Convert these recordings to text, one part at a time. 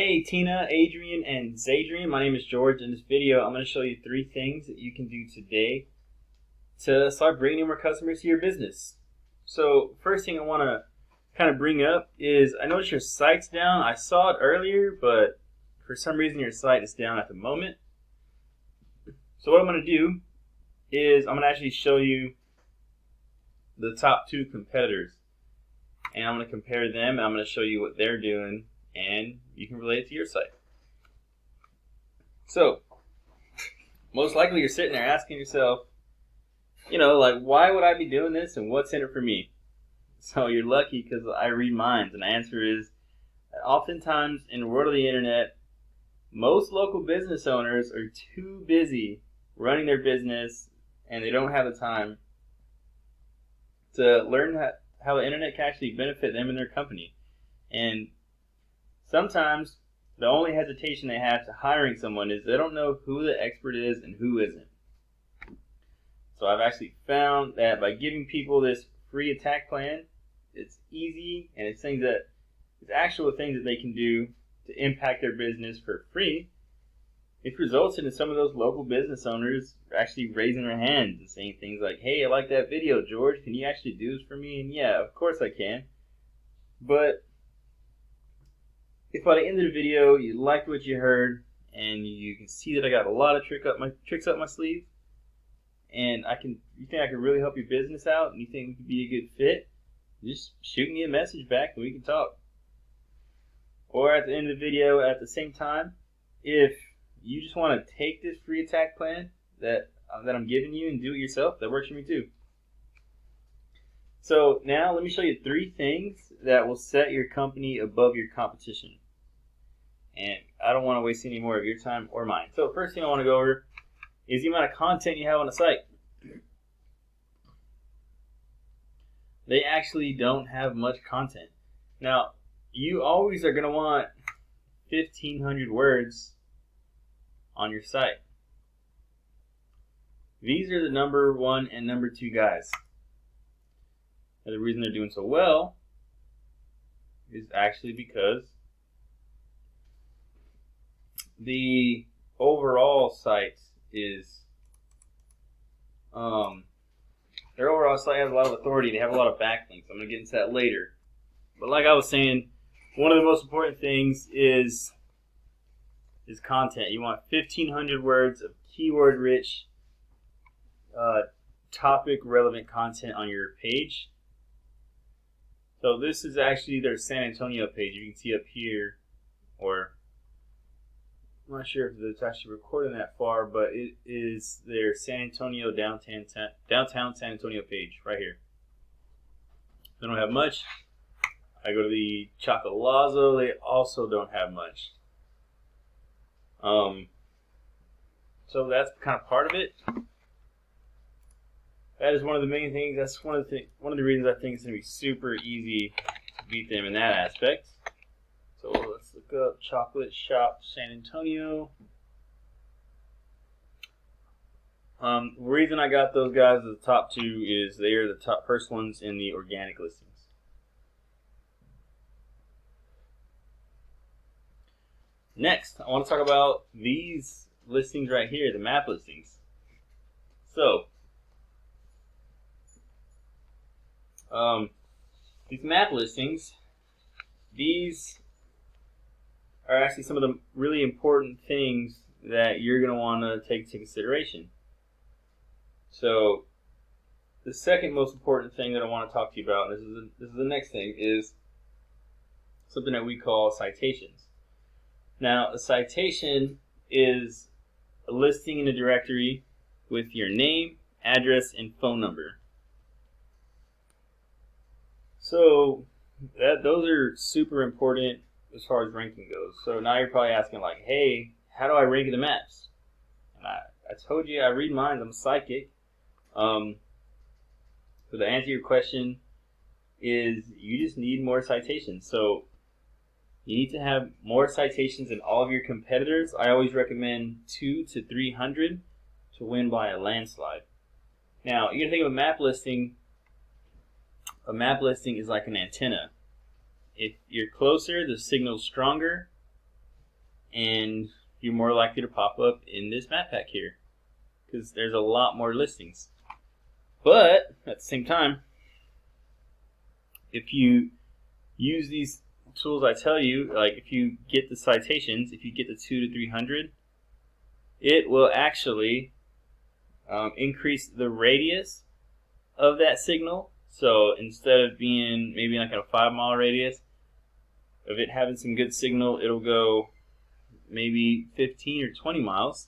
Hey Tina, Adrian, and Zadrian, my name is George. In this video, I'm going to show you 3 things that you can do today to start bringing more customers to your business. So first thing I want to kind of bring up is I noticed your site's down. I saw it earlier, but for some reason your site is down at the moment. So what I'm going to do is I'm going to actually show you the top 2 competitors. And I'm going to compare them, and I'm going to show you what they're doing, and you can relate it to your site. So, most likely you're sitting there asking yourself, like, why would I be doing this and what's in it for me? So you're lucky because I read minds, and the answer is that oftentimes in the world of the internet, most local business owners are too busy running their business and they don't have the time to learn how the internet can actually benefit them and their company. And sometimes the only hesitation they have to hiring someone is they don't know who the expert is and who isn't. So I've actually found that by giving people this free attack plan, it's easy and it's actual things that they can do to impact their business for free. It resulted in some of those local business owners actually raising their hands and saying things like, hey, I like that video, George. Can you actually do this for me? And yeah, of course I can. But if by the end of the video you liked what you heard and you can see that I got a lot of tricks up my sleeve, and you think I can really help your business out and you think we could be a good fit, just shoot me a message back and we can talk. Or at the end of the video at the same time, if you just want to take this free attack plan that I'm giving you and do it yourself, that works for me too. So now let me show you 3 things that will set your company above your competition. And I don't want to waste any more of your time or mine. So first thing I want to go over is the amount of content you have on the site. They actually don't have much content. Now, you always are going to want 1,500 words on your site. These are the number 1 and number 2 guys. And the reason they're doing so well is actually because the overall site is their overall site has a lot of authority. They have a lot of backlinks. I'm going to get into that later. But like I was saying, one of the most important things is content. You want 1,500 words of keyword-rich, topic-relevant content on your page. So this is actually their San Antonio page. You can see up here, or I'm not sure if it's actually recording that far, but it is their San Antonio downtown San Antonio page right here. They don't have much. I go to the Chocolazo. They also don't have much. So that's kind of part of it. That is one of the main things. That's one of the reasons I think it's going to be super easy to beat them in that aspect. So let's look up Chocolate Shop San Antonio. The reason I got those guys as the top 2 is they are the top first ones in the organic listings. Next, I want to talk about these listings right here, the map listings. So, these map listings, these are actually some of the really important things that you're going to want to take into consideration. So, the second most important thing that I want to talk to you about, and this is the next thing, is something that we call citations. Now, a citation is a listing in a directory with your name, address, and phone number. So, those are super important as far as ranking goes. So now you're probably asking, like, hey, how do I rank in the maps? And I told you I read minds. I'm psychic. So the answer to your question is you just need more citations. So you need to have more citations than all of your competitors. I always recommend 200 to 300 to win by a landslide. Now, you're going to think of a map listing. A map listing is like an antenna. If you're closer, the signal's stronger. and you're more likely to pop up in this map pack here because there's a lot more listings. But at the same time, if you use these tools I tell you, like if you get the citations, if you get the 2 to 300, it will actually increase the radius of that signal. So instead of being maybe like a 5-mile radius, of it having some good signal, it'll go maybe 15 or 20 miles,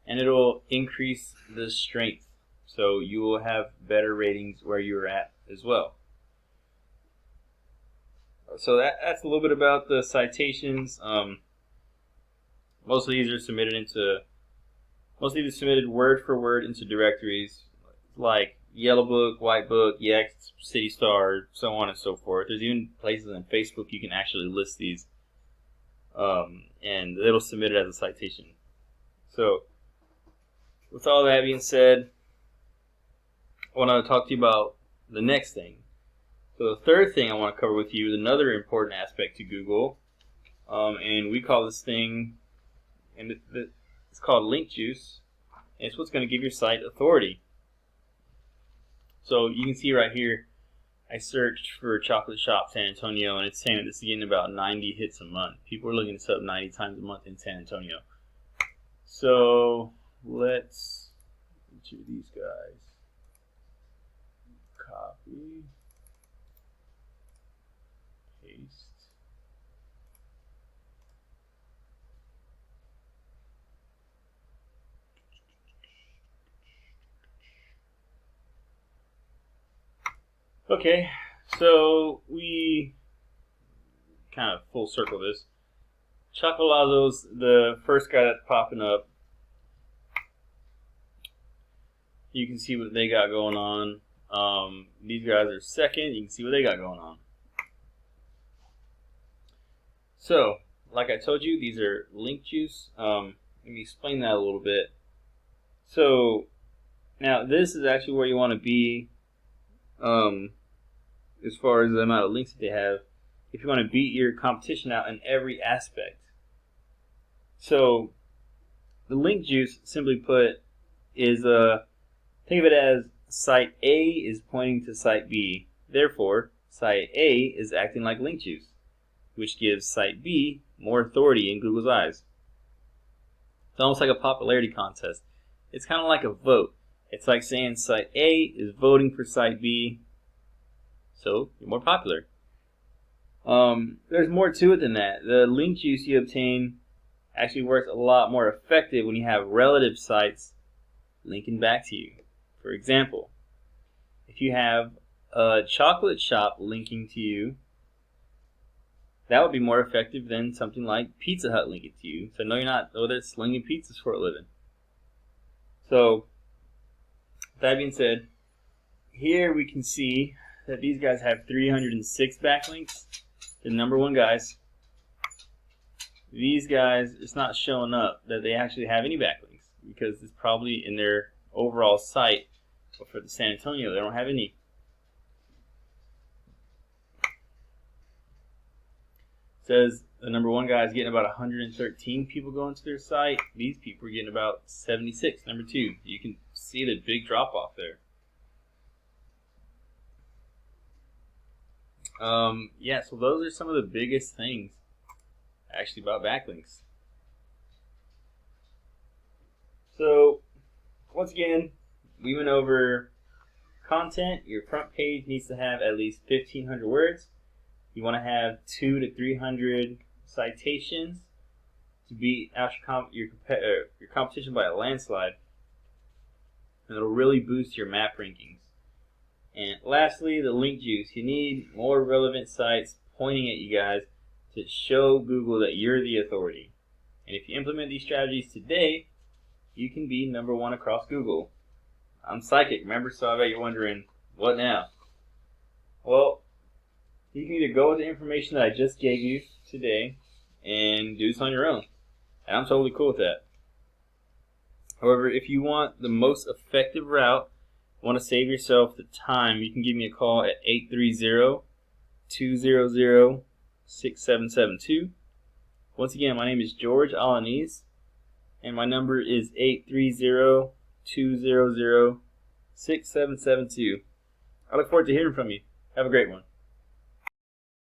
and it'll increase the strength. So you will have better ratings where you're at as well. So that's a little bit about the citations. Most of these are submitted word for word into directories like Yellow Book, White Book, Yext, City Star, so on and so forth. There's even places on Facebook you can actually list these, and it'll submit it as a citation. So, with all that being said, I want to talk to you about the next thing. So the third thing I want to cover with you is another important aspect to Google, and we call this thing, and it's called link juice, and it's what's going to give your site authority. So you can see right here, I searched for Chocolate Shop San Antonio, and it's saying that this is getting about 90 hits a month. People are looking this up 90 times a month in San Antonio. So let's enter these guys. Copy. Paste. Okay, so we kind of full circle this. Chocolazzo's the first guy that's popping up. You can see what they got going on. These guys are second. You can see what they got going on. So, like I told you, these are link juice. Let me explain that a little bit. So, now this is actually where you want to be as far as the amount of links that they have, if you want to beat your competition out in every aspect. So, the link juice, simply put, is think of it as site A is pointing to site B. Therefore, site A is acting like link juice, which gives site B more authority in Google's eyes. It's almost like a popularity contest. It's kind of like a vote. It's like saying site A is voting for site B, so you're more popular. There's more to it than that. The link juice you obtain actually works a lot more effective when you have relative sites linking back to you. For example, if you have a chocolate shop linking to you, that would be more effective than something like Pizza Hut linking to you. So no, you're not over there slinging pizzas for a living. So, that being said, here we can see that these guys have 306 backlinks. The number one guys. These guys, it's not showing up that they actually have any backlinks because it's probably in their overall site. But for the San Antonio, they don't have any. It says the number one guy is getting about 113 people going to their site. These people are getting about 76. Number two, you can see the big drop off there. Yeah, so those are some of the biggest things actually about backlinks. So, once again, we went over content. Your front page needs to have at least 1,500 words. You want to have 200 to 300 citations to beat out your competition by a landslide. And it'll really boost your map rankings. And lastly, the link juice. You need more relevant sites pointing at you guys to show Google that you're the authority. And if you implement these strategies today, you can be number one across Google. I'm psychic, remember? So I bet you're wondering, what now? Well, you can either go with the information that I just gave you today and do this on your own. And I'm totally cool with that. However, if you want the most effective route, want to save yourself the time, you can give me a call at 830-200-6772. Once again, my name is George Alanese, and my number is 830-200-6772. I look forward to hearing from you. Have a great one.